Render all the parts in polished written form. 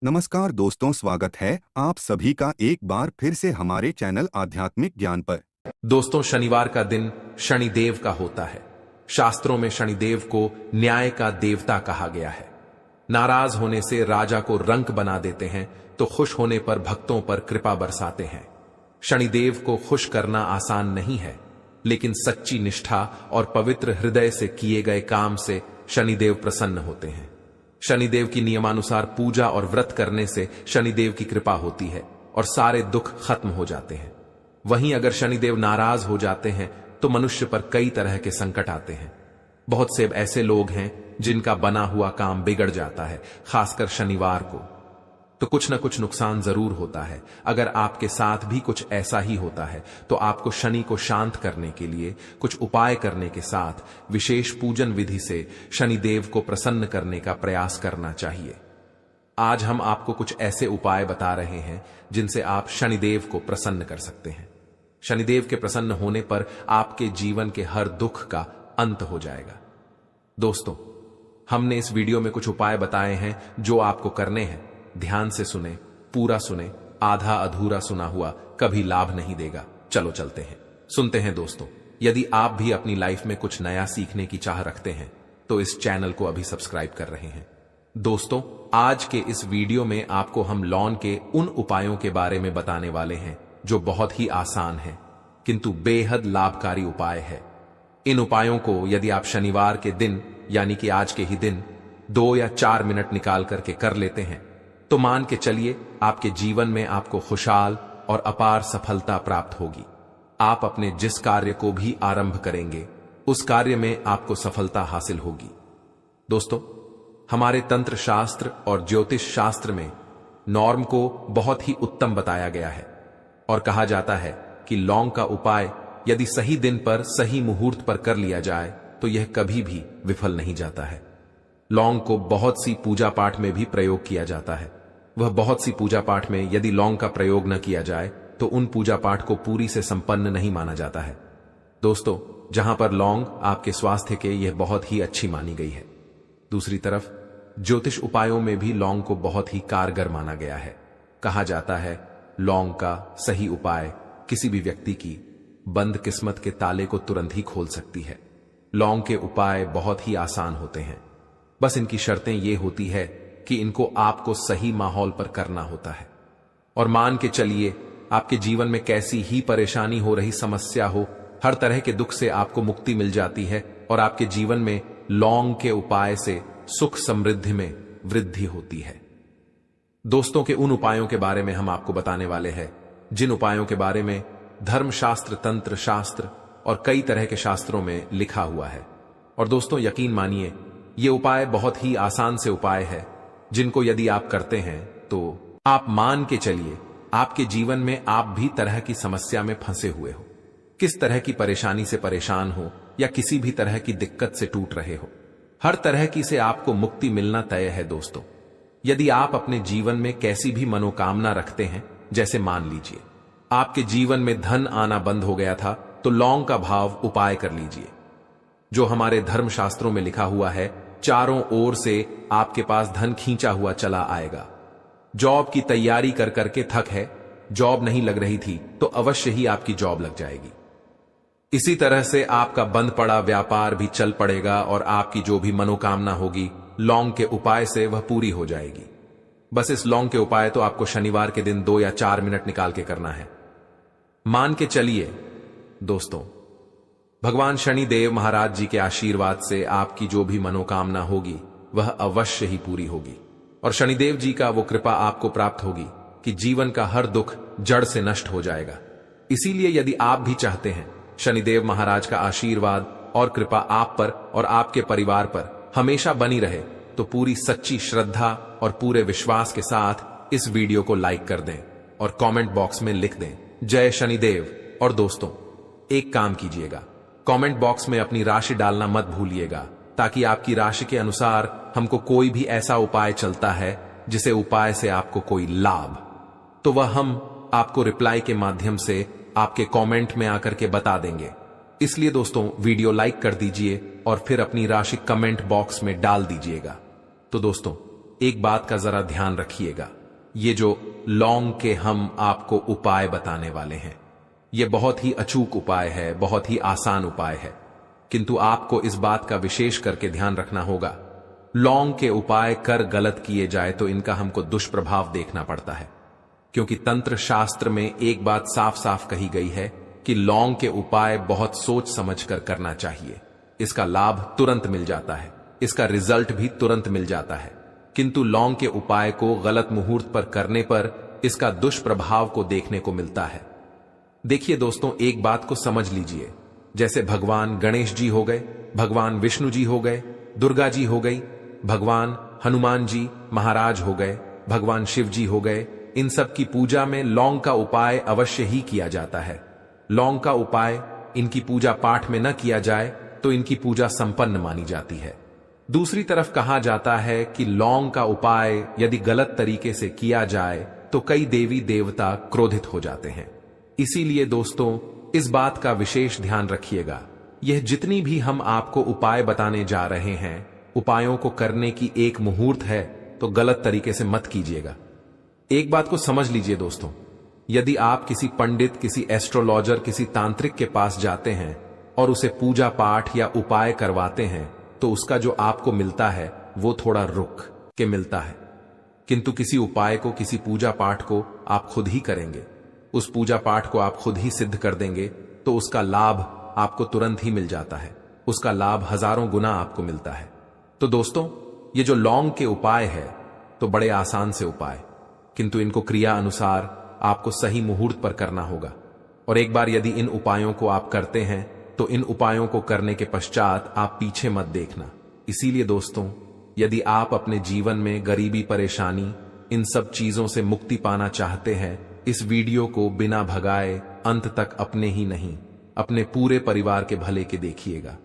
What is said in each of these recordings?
नमस्कार दोस्तों, स्वागत है आप सभी का एक बार फिर से हमारे चैनल आध्यात्मिक ज्ञान पर। दोस्तों, शनिवार का दिन शनिदेव का होता है। शास्त्रों में शनिदेव को न्याय का देवता कहा गया है। नाराज होने से राजा को रंक बना देते हैं तो खुश होने पर भक्तों पर कृपा बरसाते हैं। शनिदेव को खुश करना आसान नहीं है, लेकिन सच्ची निष्ठा और पवित्र हृदय से किए गए काम से शनिदेव प्रसन्न होते हैं। शनिदेव की नियमानुसार पूजा और व्रत करने से शनिदेव की कृपा होती है और सारे दुख खत्म हो जाते हैं। वहीं अगर शनिदेव नाराज हो जाते हैं तो मनुष्य पर कई तरह के संकट आते हैं। बहुत से ऐसे लोग हैं जिनका बना हुआ काम बिगड़ जाता है, खासकर शनिवार को। तो कुछ न कुछ नुकसान जरूर होता है। अगर आपके साथ भी कुछ ऐसा ही होता है तो आपको शनि को शांत करने के लिए कुछ उपाय करने के साथ विशेष पूजन विधि से शनिदेव को प्रसन्न करने का प्रयास करना चाहिए। आज हम आपको कुछ ऐसे उपाय बता रहे हैं जिनसे आप शनिदेव को प्रसन्न कर सकते हैं। शनिदेव के प्रसन्न होने पर आपके जीवन के हर दुख का अंत हो जाएगा। दोस्तों, हमने इस वीडियो में कुछ उपाय बताए हैं जो आपको करने हैं। ध्यान से सुने, पूरा सुने। आधा अधूरा सुना हुआ कभी लाभ नहीं देगा। चलो चलते हैं, सुनते हैं। दोस्तों, यदि आप भी अपनी लाइफ में कुछ नया सीखने की चाह रखते हैं तो इस चैनल को अभी सब्सक्राइब कर रहे हैं। दोस्तों, आज के इस वीडियो में आपको हम लॉन के उन उपायों के बारे में बताने वाले हैं जो बहुत ही आसान है किंतु बेहद लाभकारी उपाय है। इन उपायों को यदि आप शनिवार के दिन यानी कि आज के ही दिन 2 या 4 मिनट निकाल करके कर लेते हैं तो मान के चलिए आपके जीवन में आपको खुशहाल और अपार सफलता प्राप्त होगी। आप अपने जिस कार्य को भी आरंभ करेंगे उस कार्य में आपको सफलता हासिल होगी। दोस्तों, हमारे तंत्र शास्त्र और ज्योतिष शास्त्र में नॉर्म को बहुत ही उत्तम बताया गया है और कहा जाता है कि लौंग का उपाय यदि सही दिन पर सही मुहूर्त पर कर लिया जाए तो यह कभी भी विफल नहीं जाता है। लौंग को बहुत सी पूजा पाठ में भी प्रयोग किया जाता है। वह बहुत सी पूजा पाठ में यदि लौंग का प्रयोग न किया जाए तो उन पूजा पाठ को पूरी से संपन्न नहीं माना जाता है। दोस्तों, जहां पर लौंग आपके स्वास्थ्य के यह बहुत ही अच्छी मानी गई है, दूसरी तरफ ज्योतिष उपायों में भी लौंग को बहुत ही कारगर माना गया है। कहा जाता है लौंग का सही उपाय किसी भी व्यक्ति की बंद किस्मत के ताले को तुरंत ही खोल सकती है। लौंग के उपाय बहुत ही आसान होते हैं, बस इनकी शर्तें ये होती है कि इनको आपको सही माहौल पर करना होता है। और मान के चलिए आपके जीवन में कैसी ही परेशानी हो रही समस्या हो, हर तरह के दुख से आपको मुक्ति मिल जाती है और आपके जीवन में लौंग के उपाय से सुख समृद्धि में वृद्धि होती है। दोस्तों, के उन उपायों के बारे में हम आपको बताने वाले हैं जिन उपायों के बारे में धर्मशास्त्र, तंत्र शास्त्र और कई तरह के शास्त्रों में लिखा हुआ है। और दोस्तों, यकीन मानिए ये उपाय बहुत ही आसान से उपाय है जिनको यदि आप करते हैं तो आप मान के चलिए आपके जीवन में आप भी तरह की समस्या में फंसे हुए हो, किस तरह की परेशानी से परेशान हो या किसी भी तरह की दिक्कत से टूट रहे हो, हर तरह की से आपको मुक्ति मिलना तय है। दोस्तों, यदि आप अपने जीवन में कैसी भी मनोकामना रखते हैं, जैसे मान लीजिए आपके जीवन में धन आना बंद हो गया था, तो लौंग का भाव उपाय कर लीजिए। जो हमारे धर्मशास्त्रों में लिखा हुआ है, चारों ओर से आपके पास धन खींचा हुआ चला आएगा। जॉब की तैयारी कर करके थक है, जॉब नहीं लग रही थी तो अवश्य ही आपकी जॉब लग जाएगी। इसी तरह से आपका बंद पड़ा व्यापार भी चल पड़ेगा और आपकी जो भी मनोकामना होगी लौंग के उपाय से वह पूरी हो जाएगी। बस इस लौंग के उपाय तो आपको शनिवार के दिन 2 या 4 मिनट निकाल के करना है। मान के चलिए दोस्तों, भगवान शनिदेव महाराज जी के आशीर्वाद से आपकी जो भी मनोकामना होगी वह अवश्य ही पूरी होगी और शनिदेव जी का वो कृपा आपको प्राप्त होगी कि जीवन का हर दुख जड़ से नष्ट हो जाएगा। इसीलिए यदि आप भी चाहते हैं शनिदेव महाराज का आशीर्वाद और कृपा आप पर और आपके परिवार पर हमेशा बनी रहे तो पूरी सच्ची श्रद्धा और पूरे विश्वास के साथ इस वीडियो को लाइक कर दें और कमेंट बॉक्स में लिख दें जय शनिदेव। और दोस्तों, एक काम कीजिएगा, कमेंट बॉक्स में अपनी राशि डालना मत भूलिएगा, ताकि आपकी राशि के अनुसार हमको कोई भी ऐसा उपाय चलता है जिसे उपाय से आपको कोई लाभ, तो वह हम आपको रिप्लाई के माध्यम से आपके कमेंट में आकर के बता देंगे। इसलिए दोस्तों, वीडियो लाइक कर दीजिए और फिर अपनी राशि कमेंट बॉक्स में डाल दीजिएगा। तो दोस्तों, एक बात का जरा ध्यान रखिएगा, ये जो लौंग के हम आपको उपाय बताने वाले हैं, ये बहुत ही अचूक उपाय है, बहुत ही आसान उपाय है, किंतु आपको इस बात का विशेष करके ध्यान रखना होगा। लौंग के उपाय कर गलत किए जाए तो इनका हमको दुष्प्रभाव देखना पड़ता है, क्योंकि तंत्र शास्त्र में एक बात साफ साफ कही गई है कि लौंग के उपाय बहुत सोच समझ कर करना चाहिए। इसका लाभ तुरंत मिल जाता है, इसका रिजल्ट भी तुरंत मिल जाता है, किंतु लौंग के उपाय को गलत मुहूर्त पर करने पर इसका दुष्प्रभाव को देखने को मिलता है। देखिए दोस्तों, एक बात को समझ लीजिए, जैसे भगवान गणेश जी हो गए, भगवान विष्णु जी हो गए, दुर्गा जी हो गई, भगवान हनुमान जी महाराज हो गए, भगवान शिव जी हो गए, इन सब की पूजा में लौंग का उपाय अवश्य ही किया जाता है। लौंग का उपाय इनकी पूजा पाठ में न किया जाए तो इनकी पूजा संपन्न मानी जाती है। दूसरी तरफ कहा जाता है कि लौंग का उपाय यदि गलत तरीके से किया जाए तो कई देवी देवता क्रोधित हो जाते हैं। इसीलिए दोस्तों, इस बात का विशेष ध्यान रखिएगा। यह जितनी भी हम आपको उपाय बताने जा रहे हैं, उपायों को करने की एक मुहूर्त है, तो गलत तरीके से मत कीजिएगा। एक बात को समझ लीजिए दोस्तों, यदि आप किसी पंडित, किसी एस्ट्रोलॉजर, किसी तांत्रिक के पास जाते हैं और उसे पूजा पाठ या उपाय करवाते हैं, तो उसका जो आपको मिलता है वो थोड़ा रुक के मिलता है। किंतु किसी उपाय को, किसी पूजा पाठ को आप खुद ही करेंगे, उस पूजा पाठ को आप खुद ही सिद्ध कर देंगे, तो उसका लाभ आपको तुरंत ही मिल जाता है, उसका लाभ हजारों गुना आपको मिलता है। तो दोस्तों, ये जो लौंग के उपाय है तो बड़े आसान से उपाय, किंतु इनको क्रिया अनुसार आपको सही मुहूर्त पर करना होगा। और एक बार यदि इन उपायों को आप करते हैं तो इन उपायों को करने के पश्चात आप पीछे मत देखना। इसीलिए दोस्तों, यदि आप अपने जीवन में गरीबी, परेशानी, इन सब चीजों से मुक्ति पाना चाहते हैं, इस वीडियो को बिना भगाए अंत तक अपने ही नहीं, अपने पूरे परिवार के भले के देखिएगा।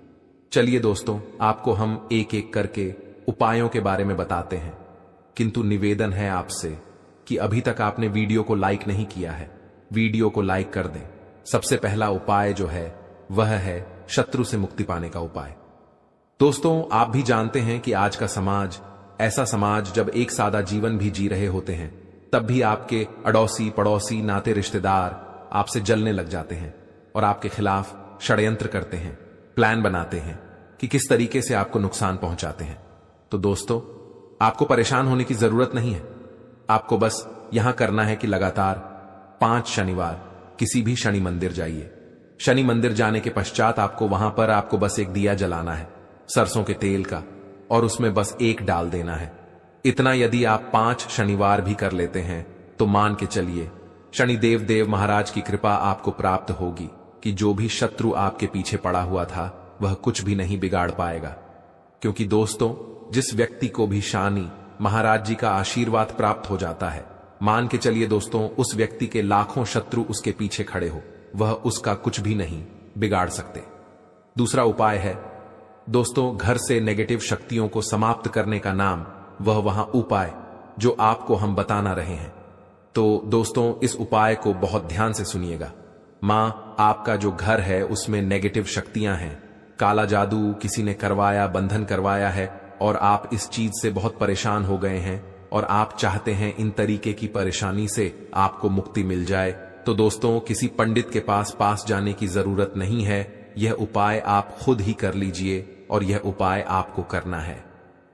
चलिए दोस्तों, आपको हम एक एक करके उपायों के बारे में बताते हैं, किंतु निवेदन है आपसे कि अभी तक आपने वीडियो को लाइक नहीं किया है, वीडियो को लाइक कर दें। सबसे पहला उपाय जो है वह है शत्रु से मुक्ति पाने का उपाय। दोस्तों, आप भी जानते हैं कि आज का समाज ऐसा समाज, जब एक सादा जीवन भी जी रहे होते हैं, तब भी आपके अड़ोसी, पड़ोसी, नाते रिश्तेदार आपसे जलने लग जाते हैं और आपके खिलाफ षड्यंत्र करते हैं, प्लान बनाते हैं कि किस तरीके से आपको नुकसान पहुंचाते हैं। तो दोस्तों, आपको परेशान होने की जरूरत नहीं है। आपको बस यहां करना है कि लगातार 5 शनिवार किसी भी शनि मंदिर जाइए। शनि मंदिर जाने के पश्चात आपको वहां पर आपको बस एक दिया जलाना है सरसों के तेल का, और उसमें बस एक डाल देना है। इतना यदि आप 5 शनिवार भी कर लेते हैं तो मान के चलिए शनिदेव देव महाराज की कृपा आपको प्राप्त होगी कि जो भी शत्रु आपके पीछे पड़ा हुआ था वह कुछ भी नहीं बिगाड़ पाएगा। क्योंकि दोस्तों, जिस व्यक्ति को भी शनि महाराज जी का आशीर्वाद प्राप्त हो जाता है, मान के चलिए दोस्तों, उस व्यक्ति के लाखों शत्रु उसके पीछे खड़े हो, वह उसका कुछ भी नहीं बिगाड़ सकते। दूसरा उपाय है दोस्तों, घर से नेगेटिव शक्तियों को समाप्त करने का नाम वह वहां उपाय जो आपको हम बताना रहे हैं। तो दोस्तों, इस उपाय को बहुत ध्यान से सुनिएगा। मां, आपका जो घर है उसमें नेगेटिव शक्तियां हैं, काला जादू किसी ने करवाया, बंधन करवाया है, और आप इस चीज से बहुत परेशान हो गए हैं और आप चाहते हैं इन तरीके की परेशानी से आपको मुक्ति मिल जाए, तो दोस्तों, किसी पंडित के पास जाने की जरूरत नहीं है। यह उपाय आप खुद ही कर लीजिए और यह उपाय आपको करना है।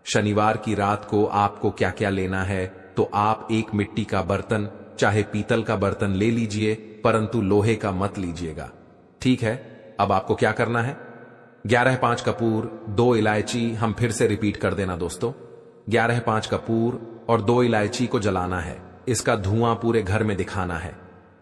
शनिवार की रात को आपको क्या क्या लेना है, तो आप एक मिट्टी का बर्तन, चाहे पीतल का बर्तन ले लीजिए, परंतु लोहे का मत लीजिएगा। ठीक है, अब आपको क्या करना है, 11-5 कपूर, 2 इलायची, हम फिर से रिपीट कर देना दोस्तों, 11-5 कपूर और 2 इलायची को जलाना है। इसका धुआं पूरे घर में दिखाना है।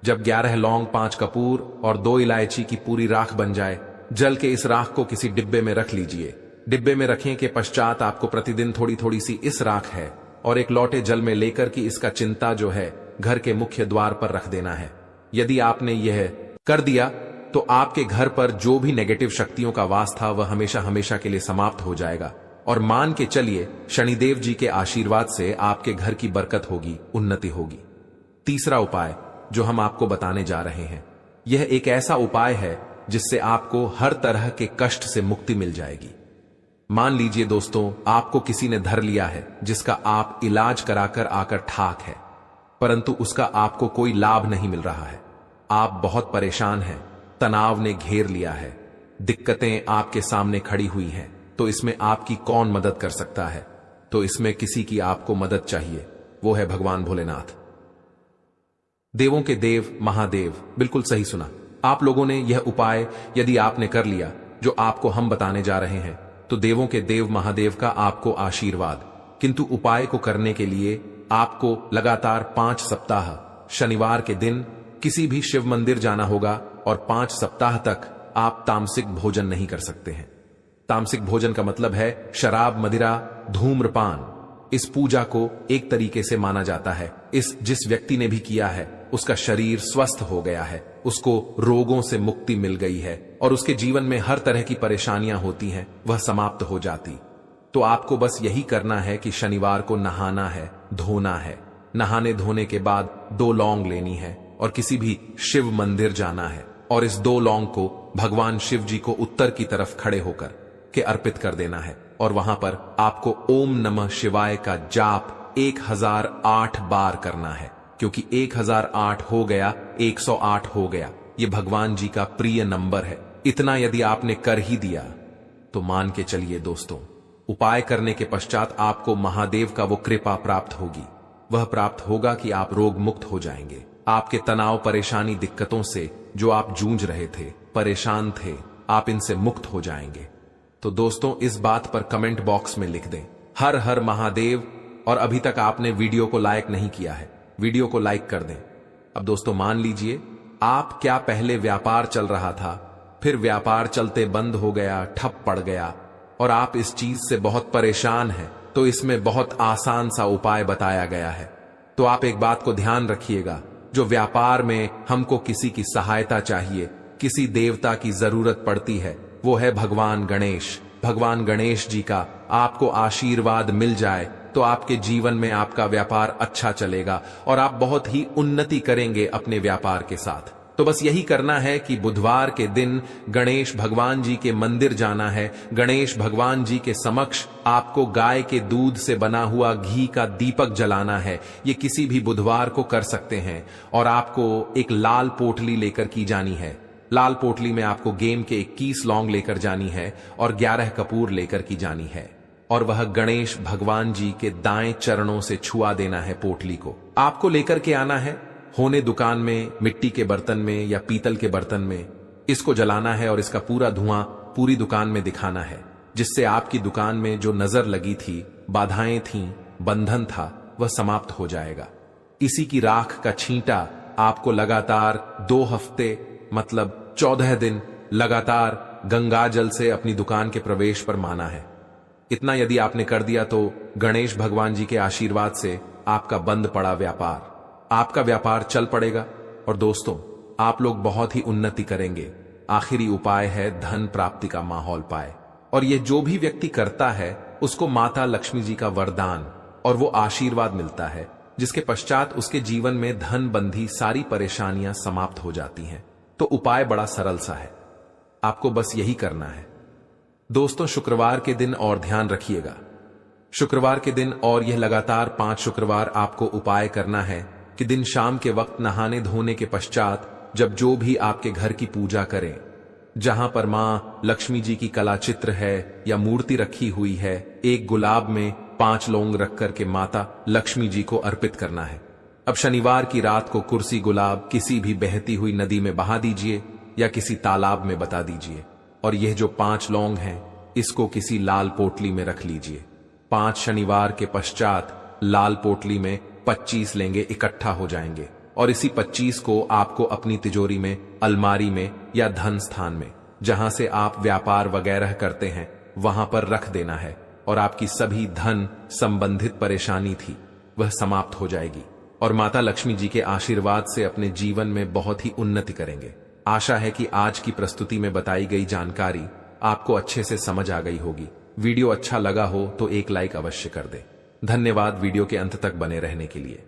जब 11 लौंग, 5 कपूर और 2 इलायची की पूरी राख बन जाए, जल के इस राख को किसी डिब्बे में रख लीजिए। डिब्बे में रखने के पश्चात आपको प्रतिदिन थोड़ी थोड़ी सी इस राख है और एक लोटे जल में लेकर की इसका चिंता जो है घर के मुख्य द्वार पर रख देना है। यदि आपने यह कर दिया तो आपके घर पर जो भी नेगेटिव शक्तियों का वास था वह हमेशा हमेशा के लिए समाप्त हो जाएगा। और मान के चलिए शनिदेव जी के आशीर्वाद से आपके घर की बरकत होगी, उन्नति होगी। तीसरा उपाय जो हम आपको बताने जा रहे हैं, यह एक ऐसा उपाय है जिससे आपको हर तरह के कष्ट से मुक्ति मिल जाएगी। मान लीजिए दोस्तों, आपको किसी ने धर लिया है जिसका आप इलाज कराकर आकर ठाक है, परंतु उसका आपको कोई लाभ नहीं मिल रहा है। आप बहुत परेशान हैं, तनाव ने घेर लिया है, दिक्कतें आपके सामने खड़ी हुई हैं, तो इसमें आपकी कौन मदद कर सकता है? तो इसमें किसी की आपको मदद चाहिए, वो है भगवान भोलेनाथ, देवों के देव महादेव। बिल्कुल सही सुना आप लोगों ने। यह उपाय यदि आपने कर लिया जो आपको हम बताने जा रहे हैं, तो देवों के देव महादेव का आपको आशीर्वाद। किंतु उपाय को करने के लिए आपको लगातार 5 सप्ताह शनिवार के दिन किसी भी शिव मंदिर जाना होगा और 5 सप्ताह तक आप तामसिक भोजन नहीं कर सकते हैं। तामसिक भोजन का मतलब है शराब, मदिरा, धूम्रपान। इस पूजा को एक तरीके से माना जाता है, जिस व्यक्ति ने भी किया है उसका शरीर स्वस्थ हो गया है, उसको रोगों से मुक्ति मिल गई है और उसके जीवन में हर तरह की परेशानियां होती हैं वह समाप्त हो जाती। तो आपको बस यही करना है कि शनिवार को नहाना है, धोना है। नहाने धोने के बाद 2 लौंग लेनी है और किसी भी शिव मंदिर जाना है और इस 2 लौंग को भगवान शिव जी को उत्तर की तरफ खड़े होकर के अर्पित कर देना है और वहां पर आपको ओम नमः शिवाय का जाप 1008 बार करना है, क्योंकि 1008 हो गया 108 हो गया, ये भगवान जी का प्रिय नंबर है। इतना यदि आपने कर ही दिया तो मान के चलिए दोस्तों, उपाय करने के पश्चात आपको महादेव का वो कृपा प्राप्त होगी। वह प्राप्त होगा कि आप रोग मुक्त हो जाएंगे। आपके तनाव, परेशानी, दिक्कतों से जो आप जूझ रहे थे, परेशान थे, आप इनसे मुक्त हो जाएंगे। तो दोस्तों, इस बात पर कमेंट बॉक्स में लिख दें हर हर महादेव। और अभी तक आपने वीडियो को लाइक नहीं किया है, वीडियो को लाइक कर दें। अब दोस्तों मान लीजिए, आप क्या पहले व्यापार चल रहा था, फिर व्यापार चलते बंद हो गया, ठप पड़ गया और आप इस चीज से बहुत परेशान हैं, तो इसमें बहुत आसान सा उपाय बताया गया है। तो आप एक बात को ध्यान रखिएगा, जो व्यापार में हमको किसी की सहायता चाहिए, किसी देवता की जरूरत पड़ती है, वो है भगवान गणेश। भगवान गणेश जी का आपको आशीर्वाद मिल जाए तो आपके जीवन में आपका व्यापार अच्छा चलेगा और आप बहुत ही उन्नति करेंगे अपने व्यापार के साथ। तो बस यही करना है कि बुधवार के दिन गणेश भगवान जी के मंदिर जाना है। गणेश भगवान जी के समक्ष आपको गाय के दूध से बना हुआ घी का दीपक जलाना है। ये किसी भी बुधवार को कर सकते हैं और आपको एक लाल पोटली लेकर की जानी है। लाल पोटली में आपको गेम के 21 लौंग लेकर जानी है और 11 कपूर लेकर की जानी है और वह गणेश भगवान जी के दाएं चरणों से छुआ देना है। पोटली को आपको लेकर के आना है होने दुकान में, मिट्टी के बर्तन में या पीतल के बर्तन में। इसको जलाना है और इसका पूरा धुआं पूरी दुकान में दिखाना है, जिससे आपकी दुकान में जो नजर लगी थी, बाधाएं थीं, बंधन था, वह समाप्त हो जाएगा। इसी की राख का छींटा आपको लगातार 2 हफ्ते मतलब 14 दिन लगातार गंगा जल से अपनी दुकान के प्रवेश पर माना है। इतना यदि आपने कर दिया तो गणेश भगवान जी के आशीर्वाद से आपका बंद पड़ा व्यापार, आपका व्यापार चल पड़ेगा और दोस्तों आप लोग बहुत ही उन्नति करेंगे। आखिरी उपाय है धन प्राप्ति का माहौल पाए, और यह जो भी व्यक्ति करता है उसको माता लक्ष्मी जी का वरदान और वो आशीर्वाद मिलता है, जिसके पश्चात उसके जीवन में धन बंधी सारी परेशानियां समाप्त हो जाती हैं। तो उपाय बड़ा सरल सा है, आपको बस यही करना है। दोस्तों शुक्रवार के दिन और ध्यान रखिएगा, शुक्रवार के दिन और यह लगातार 5 शुक्रवार आपको उपाय करना है कि दिन शाम के वक्त नहाने धोने के पश्चात जब जो भी आपके घर की पूजा करें, जहां पर मां लक्ष्मी जी की कला चित्र है या मूर्ति रखी हुई है, एक गुलाब में 5 लौंग रख करके माता लक्ष्मी जी को अर्पित करना है। अब शनिवार की रात को कुर्सी गुलाब किसी भी बहती हुई नदी में बहा दीजिए या किसी तालाब में बता दीजिए और यह जो 5 लौंग हैं इसको किसी लाल पोटली में रख लीजिए। 5 शनिवार के पश्चात लाल पोटली में 25 लेंगे इकट्ठा हो जाएंगे और इसी 25 को आपको अपनी तिजोरी में, अलमारी में या धन स्थान में, जहां से आप व्यापार वगैरह करते हैं, वहां पर रख देना है और आपकी सभी धन संबंधित परेशानी थी वह समाप्त हो जाएगी और माता लक्ष्मी जी के आशीर्वाद से अपने जीवन में बहुत ही उन्नति करेंगे। आशा है कि आज की प्रस्तुति में बताई गई जानकारी आपको अच्छे से समझ आ गई होगी। वीडियो अच्छा लगा हो तो एक लाइक अवश्य कर दें। धन्यवाद वीडियो के अंत तक बने रहने के लिए।